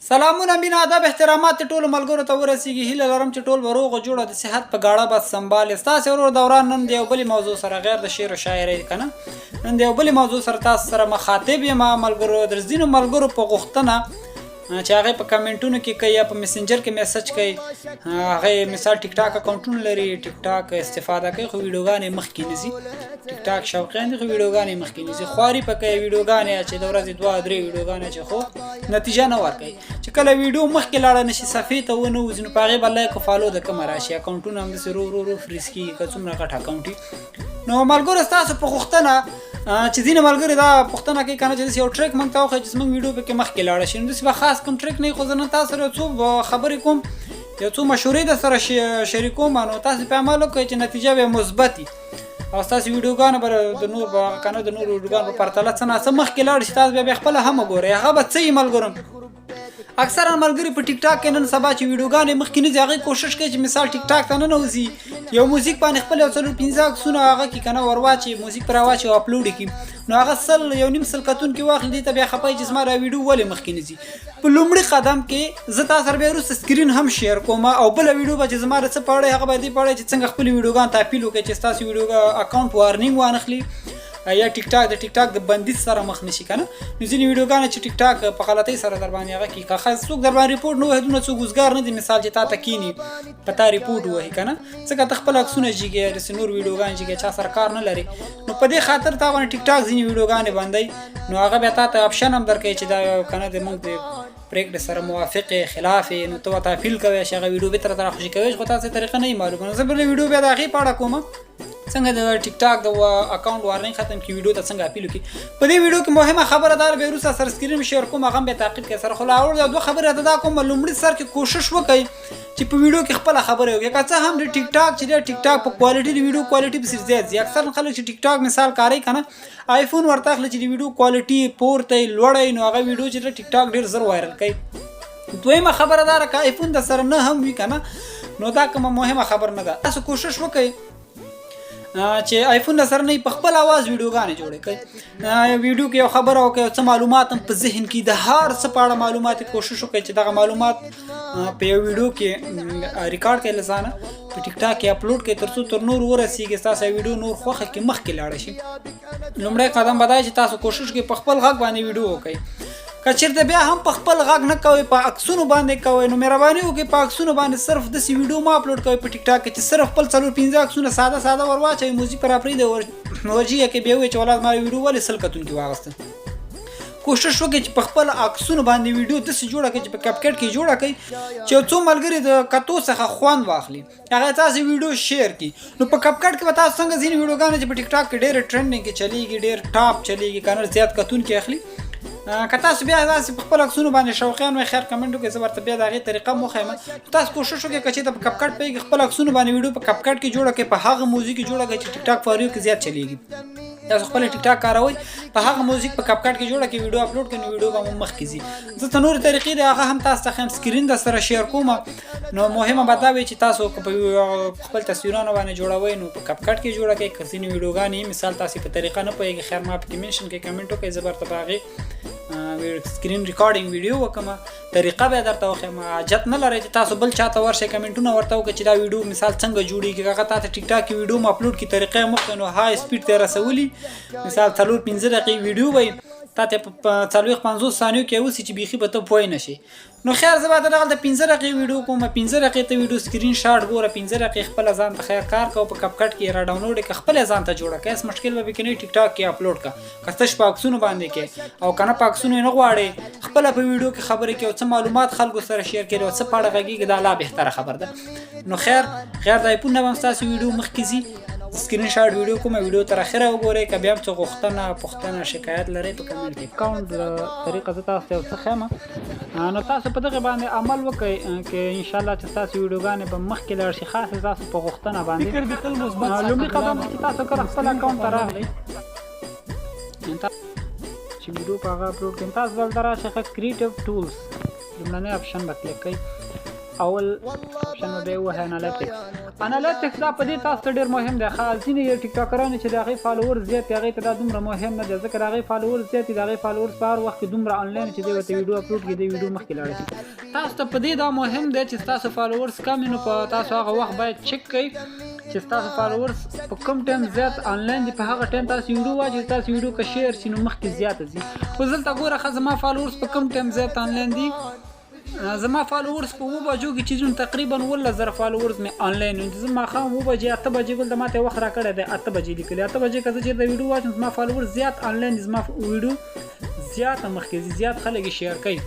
سلامونه مینه ادب احترامات ټولو ملګرو ته ورسیږي. هیله لرم چې ټول به روغ او جوړ د صحت په ګاړه بس سنبال. ستاسو ورور دوران نن د یو بلې موضوع سره غیر د شعر او شاعرۍ کنه نن د یو بلې موضوع سره تاسو سره مخاطب یم ملګرو. در ځینو ملګرو په غوښتنه چې هغه په کمنټونو کې کوي یا په میسنجر کې میسج کوي، هغه مثال ټیک ټاک اکاونټونه لري، ټیک ټاک استفاده کوي خو ویډیوګانې مخکې نزي، ټیک ټاک شوقیان دي خو ویډیوګانې مخکې نزي، خواري پکې ویډیوګانې چې د ورځې 2-3 ویډیوګانې چې خو نتیجه نه ورکوي. چې کله ویډیو مخکې لاړه نشي صفحې ته ونه وځي نو په هغې به لایک او فالو د کومه راشي، اکاونټونه همداسې رو فریز کېږي که څومره غټ اکاونټ وي. نو ملګرو ستاسو په غوښتنه چې ځینې ملګري دا پوښتنه کوي کنه چې داسې یو ټریک موږ ته وښایي چې زموږ ویډیو پکې مخکې لاړه شي. نو داسې به خاص کوم ټریک نه وي خو زه نن تاسو سره یو څو خبرې کوم، یو څو مشورې در سره شریکوم، نو تاسو په عمل وکړئ چې نتیجه به مثبت وي او ستاسو ویډیوګانې به د نور به کنه د نورو ویډیوګانو په پرتله څه نه څه مخکې لاړ شي، تاسو بیا خپله هم وګورئ هغه به څه وي ملګرو. اکثرا ملګري په ټیک ټاک کې نن سبا چې ویډیوګانې مخکې نه ځي هغې کوشش کوي چې مثال ټیک ټاک ته ننوځي، یو موزیک باندې خپل یو 4-5 عکسونه هغه کې کنه ورواچي، موزیک پر راواچي او اپلوډ کړي، نو هغه 1.5 کتونکي واخلي، دې ته بیا خپه چې زما دا ویډیو ولې مخکې نه ځي. په لومړي قدم کې زه تاسو سره بیا وروسته سکرین هم شیر کوم او بله ویډیو به چې زما د څه په اړه هغه به دې په اړه چې څنګه خپلې ویډیوګانو ته اپیل وکړئ چې ستاسو ویډیو اکاونټ وارنینګ وانخلي یا ټیک ټاک د بندیز سره مخ نشي کنه. نو ځینې ویډیوګانې چې ټیک ټاک په غلطۍ سره در باندې هغه کوي، که څوک در باندې ریپورټ نه وهي دومره څوک وزګار نه دي مثال چې تا ته کیني په تا ریپورټ ووهي کنه، ځکه ته خپل عکسونه جګې داسې نور ویډیوګانې جګې چا سره کار نه لري. نو په دې خاطر تا باندې ټیک ټاک ځینې ویډیوګانې بندوي، نو هغه بیا تا ته اپشن هم درکوي چې دا کنه د موږ د پرېکړې سره موافق خلاف نو ته ورته اپیل کوې چې هغه ویډیو بېرته راته راخوشي کوې، خو تاسې طریقه نه وي معلومه. نو زه بله ویډیو بیا د هغې په اړه کوم څنګه د ټیک ټاک د اکاونټ وارنینګ ختم کړي، ویډیو ته څنګه اپیل وکړي. په دې ویډیو کې مهمه خبره دا به وروسته سره سکرین شیر کوم، هغه هم بیا تعقیب کړئ سره. خو لا اول دوه خبرې راته دا کوم، لومړي سر کې کوشش وکړئ چې په ویډیو کې خپله خبره وکړئ، که څه هم د ټیک ټاک چې دی ټیک ټاک په کوالټي د ویډیو کوالټي پسې زیات ځي. اکثر خلک چې ټیک ټاک مثال کاروي که نه آیفون ورته اخلي چې د ویډیو کوالټي پورته وي لوړه وي، نو هغه ویډیو چې دی ټیک ټاک ډېر زر وایرل کوي. دویمه خبره دا ده که آیفون د سره نه هم وي که نه نو دا کومه مهمه خبر نه ده. تاسو کوشش وکړئ چې آیفون د سره نه په خپل اواز ویډیوګانې جوړې کړئ، ویډیو کې یو خبره وکړئ، څه معلومات هم په ذهن کې د هر څه په اړه معلومات کوشش وکړئ چې دغه معلومات په یو ویډیو کې ریکارډ کړئ، لزانه په ټیک ټاک کې اپلوډ کړئ تر څو تر نور ورسیږي ستاسو ویډیو نور خوښه کې مخکې لاړه شي. لومړی قدم به دا چې تاسو کوشش کوئ په خپل غږ باندې ویډیو وکړئ. که چېرته بیا هم په خپل غږ نه کوئ په عکسونو باندې کوئ نو مهرباني وکړئ په عکسونو باندې صرف داسې ویډیو مه اپلوډ کوئ په ټیک ټاک کې چې صرف خپل 4-5 عکسونه ساده ور واچوئ، موزیک پر پرېږدئ ورجیه کې بیا ووایئ چې ولاد ما ویډیو ولې 100 کتونکي واغسته. کوشش وکړئ چې په خپل عکسونو باندې ویډیو داسې جوړه کړئ چې په کپ کټ کې جوړه کړئ چې یو څو ملګري د کتو څخه خوند واخلي، هغه تاسې ویډیو شیر کړي. نو په کپ کټ کې به تاسو څنګه ځینې ویډیوګانې چې په ټیک ټاک کې ډېرې ټرینډینګ کې چلیږي، ډېر ټاپ چلیږي که نه زیات کتونکي اخلي، که تاسو بیا داسې په خپل عکسونو باندې شوقیان وئ خیر کمنټ وکړئ، زه ورته بیا د هغې طریقه هم وښیم. تاسو کوشش وکړئ که چېرته په کپ کټ پوهېږئ خپل عکسونو باندې ویډیو په کپ کټ کې جوړه کړئ، په هغه موزیک کې جوړه کړئ چې ټیک ټاک فاریو کې زیات چلیږي. تاسو خپل ټیک ټاک کاروئ په هغه موزیک په کپ کټ کې جوړه کړئ، ویډیو اپلوډ کړئ، نو ویډیو به مو مخکې ځي. زه ته نورې طریقې دي هغه هم تاسو ته ښیم، سکرین در سره شیر کوم. نو مهمه به دا وي چې تاسو که په خپل تصویرانو باندې جوړوئ نو په کپ کټ کې جوړه کړئ، که ځینې ویډیوګانې مثال تاسې په طریقه نه پوهېږئ خیر ما پکې منشن کړئ، کمنټ وکړئ، زه به درته په هغې سکرین ریکارډینګ ویډیو وکړم، طریقه بیا درته وښیم. حاجت نه لرئ چې تاسو بل چاته ورشئ کمنټونه ورته وکړئ چې دا ویډیو مثال څنګه جوړېږي، هغه تا ته ټیک ټاک کې ویډیو هم اپلوډ کړي، طریقه یې وښیي، نو های سپیډ ته یې رسولي مثال 4-5 دقیقې ویډیو وي تا ته په 40-50 ثانیو کې اوسي چې بیخي به ته پوه نه شي. نو خیر زه به دغلته 15 دقیقې ویډیو کوم، 15 دقیقې ته ویډیو سکرین شاټ ګوره، 15 دقیقې خپله ځان ته خیر کار کوه، په کپ کټ کې یې را ډاونلوډ یې کړه، خپله ځان ته جوړه کړه، هېڅ مشکل به پکې نه وي، ټیک ټاک کې اپلوډ کړه. که تش په عکسونو باندې کې او که نه په عکسونو یې نه غواړې خپله په ویډیو کې خبرې کوي او څه معلومات خلکو سره شیر کړي او څه په اړه غږېږي، دا لا بهتره خبر ده. نو خیر د آیفون نه به هم ستاسو ویډیو مخکې ځي، سکرین شاټ ویډیو کومه ویډیو تر اخره وګورئ، که بیا هم څه غوښتنه پوښتنه شکایت لرئ په کمنټ کې. اکاونټ طریقه زه تاسو ته یو څه ښیم، نو تاسو په دغې باندې عمل وکړئ چې انشاءالله چې ستاسو ویډیوګانې به مخکې لاړ شي، خاص تاسو په غوښتنه باندې. لومړي قدم چې تاسو کله خپل اکاونټ ته راغلئ چې ویډیو په هغه اپلوډ کړئ، تاسو دلته راشئ کریټیو ټولز لومړنی اپشن به کلیک کړئ. اول آپشن به وه انالیتکس دا په دې تاسو ته ډیر مهم دی. ځینې ټیک ټاکران چې د هغې فالوور زیات دي هغې ته دا دومره مهم نه دی ځکه د هغې فالوور زیات دي. د هغې فالوورز په هر وخت کې دومره آنلاین چې دی ورته ویډیو اپلوډ کړي دی ویډیو مخکې لاړ شي. تاسو ته په دې دا مهم دی چې ستاسو فالوورز کم وي نو په تاسو هغه وخت باید چک کړئ چې ستاسو فالوورز په کوم ټایم زیات آنلاین دي. په هغه ټایم تاسو ویډیو واچوئ تاسو ویډیو که شیر شي نو مخکې زیاته ځي. اوس دلته ګوره ښه زما فالوورز په کوم ټایم زیات آنلاین دي. زما فالوورز په 7 بجو کې چې تقریبا 11000 فالوورز مې آنلاین دي. زه ماښام 7 بجې 8 بجې ګل د ماته وخت راکړی دی 8 بجې لیکلی 8 بجې که زه چېرته ویډیو واچوم زما فالوورز زیات آنلاین دي. زما ویډیو زیاته مخکې ځي زیات خلک یې شیر کوي.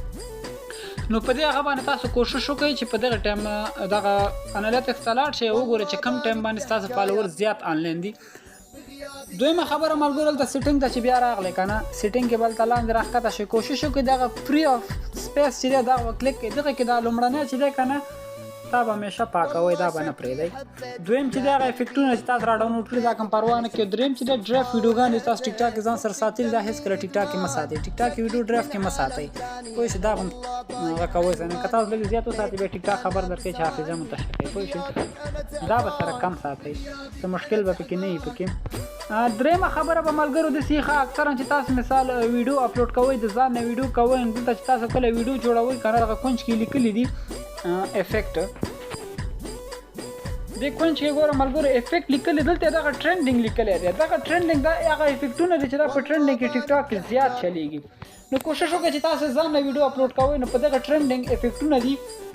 نو په دې هغه باندې تاسو کوشش وکړئ چې په دغه ټایم دغه انالیتکس ته لاړ شئ وګورئ چې کوم ټایم باندې ستاسو فالوورز زیات آنلاین دي. دویمه خبره ملګرو دلته سیټینګ ته چې بیا راغلی که نه سیټینګ کې به هلته لاندې راښکته شئ کوشش وکړئ دغه فري اف سپیس چې دی دغه کلیک کړئ. دغه کې دا لومړنی چې دی که نه دا به همیشه پاکوئ دا به نه پرېږدئ. دویم چې دی هغه افیکټونه چې تاسو را ډاونلوډ کړي دا کوم پروا نه کوي. دریم چې دی ډرایف ویډیوګانې تاسو ټیک ټاک کې ځان سره ساتلي دا هېڅکله ټیک ټاک کې مه ساتئ. ټیک ټاک کې ویډیو ډرایف کې مه ساتئ پوه شئ. دا هم هغه کوئ که تاسو لږ زیات وساتئ بیا ټیک ټاک خبر درکوي چې حافظه متشر کوي پوه شئ. دا به سره کم ساتئ څه مشکل به پکې نه وي پکې. دریمه خبره به ملګرو داسې ښه اکثرا چې تاسو مثال ویډیو اپلوډ کوئ د ځان نه ویډیو کوئ نو دلته چې تاسو کله ویډیو جوړوئ که نه دغه کونج کې لیکلي دي افیکټ. دې کونج کې ګوره ملګرو افیکټ لیکلی دلته دغه ټرینډینګ لیکلی دی. دغه ټرینډینګ دا هغه افیکټونه دي چې دا په ټرینډینګ کې ټیک ټاک کې زیات چلیږي. نو کوشش وکړئ چې تاسو ځان نه ویډیو اپلوډ کوئ نو په دغه ټرینډینګ افیکټونه دي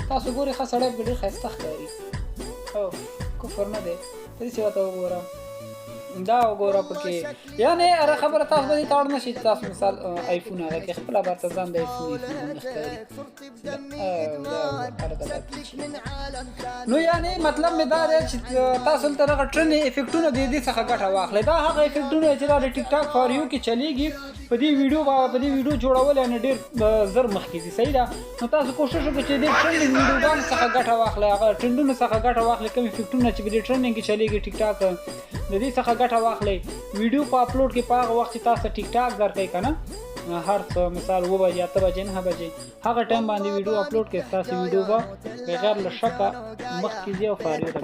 تاسو ګورئ ښه سړی به ډېر ښایسته ښکاري. او کفر نه دی داسې ورته وګوره دا وګوره پکې یعنې هره خبره تاسو به دې ته اړ نه شي چې تاسو مثال آیفون هغه کې خپله برته ځان د آیفون نه ښکاري. نو یعنې مطلب مې دا دی چې تاسو دلته دغه ټرینډ افیکټونه د دې څخه ګټه واخلئ. دا هغه افیکټونه چې دا د ټیک ټاک فار یو کې چلیږي په دې ویډیو جوړول یعنې ډېر زر مخکې ځي صحیح ده. نو تاسو کوشش وکړئ چې دې ټرینډینګ ویډیوګانو څخه ګټه واخلئ هغه ټرینډونو څخه ګټه واخلئ کوم افیکټونه چې په دې ټرینډینګ کې چلیږي ټیک ټاک د دې څخه ګټه واخلئ. ویډیو په اپلوډ کې په هغه وخت چې تاسو ټیک ټاک درکوي که نه هر څه مثال 7 بجې 8 بجې 9 بجې هغه ټایم باندې ویډیو اپلوډ کړئ ستاسو ویډیو به بغیر له شکه مخکې ځي او فارغ ده.